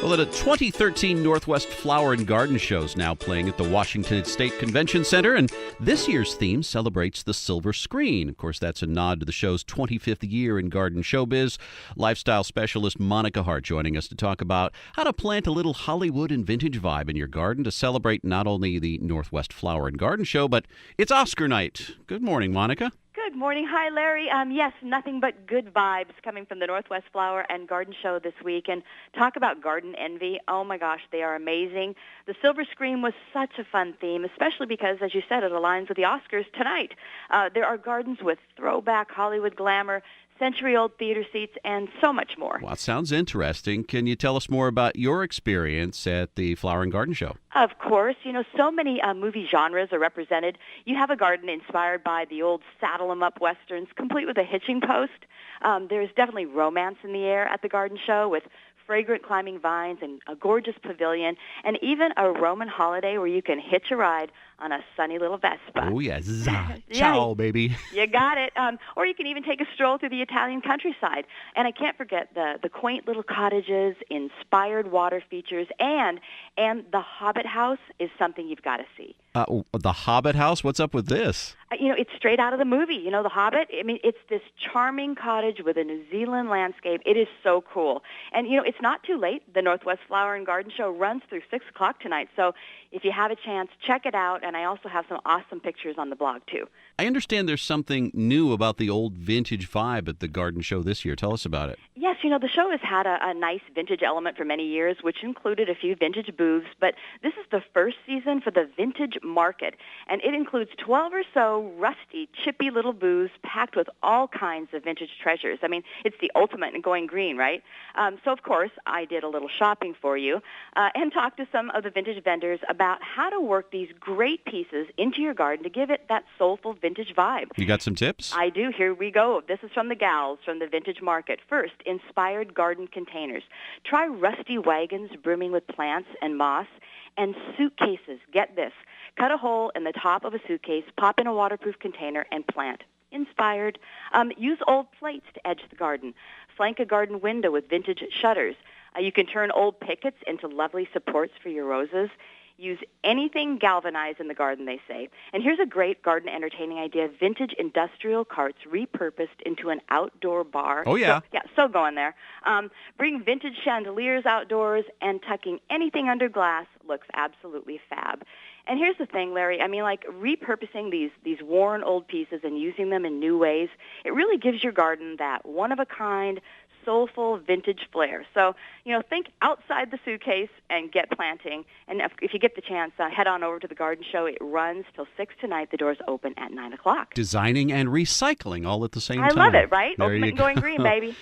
Well, the 2013 Northwest Flower and Garden Show is now playing at the Washington State Convention Center, and this year's theme celebrates the silver screen. Of course, that's a nod to the show's 25th year in garden showbiz. Lifestyle specialist Monica Hart joining us to talk about how to plant a little Hollywood and vintage vibe in your garden to celebrate not only the Northwest Flower and Garden Show, but it's Oscar night. Good morning, Monica. Good morning. Hi, Larry. Yes, nothing but good vibes coming from the Northwest Flower and Garden Show this week. And talk about garden envy. Oh, my gosh, they are amazing. The silver screen was such a fun theme, especially because, as you said, it aligns with the Oscars tonight. There are gardens with throwback Hollywood glamour, century-old theater seats, and so much more. Well, it sounds interesting. Can you tell us more about your experience at the Flower and Garden Show? Of course. You know, so many movie genres are represented. You have a garden inspired by the old saddle-em-up westerns, complete with a hitching post. There's definitely romance in the air at the garden show with fragrant climbing vines and a gorgeous pavilion, and even a Roman holiday where you can hitch a ride on a sunny little Vespa. Oh, yes. Ciao, baby. You got it. Or you can even take a stroll through the Italian countryside. And I can't forget the quaint little cottages, inspired water features, and the Hobbit house is something you've got to see. The Hobbit house? What's up with this? It's straight out of the movie. You know, The Hobbit? I mean, it's this charming cottage with a New Zealand landscape. It is so cool. And, it's not too late. The Northwest Flower and Garden Show runs through 6 o'clock tonight. So if you have a chance, check it out. And I also have some awesome pictures on the blog, too. I understand there's something new about the old vintage vibe at the garden show this year. Tell us about it. Yes, the show has had a nice vintage element for many years, which included a few vintage booths. But this is the first season for the Vintage Market. And it includes 12 or so rusty, chippy little booths packed with all kinds of vintage treasures. I mean, it's the ultimate in going green, right? So, of course, I did a little shopping for you and talked to some of the vintage vendors about how to work these great pieces into your garden to give it that soulful vintage vibe. You got some tips? I do. Here we go. This is from the gals from the Vintage Market. First, inspired garden containers. Try rusty wagons brimming with plants and moss and suitcases. Get this. Cut a hole in the top of a suitcase, pop in a waterproof container, and plant. Inspired. Use old plates to edge the garden. Flank a garden window with vintage shutters. You can turn old pickets into lovely supports for your roses. Use anything galvanized in the garden, they say. And here's a great garden entertaining idea. Vintage industrial carts repurposed into an outdoor bar. Oh, yeah. So going there. Bring vintage chandeliers outdoors, and tucking anything under glass looks absolutely fab. And here's the thing, Larry. I mean, like repurposing these worn old pieces and using them in new ways, it really gives your garden that one-of-a-kind, soulful vintage flair. So, think outside the suitcase and get planting. And if you get the chance, head on over to the garden show. It runs till 6 tonight. The doors open at 9 o'clock. Designing and recycling all at the same time. I love it, right? There Ultimate you and going green, baby.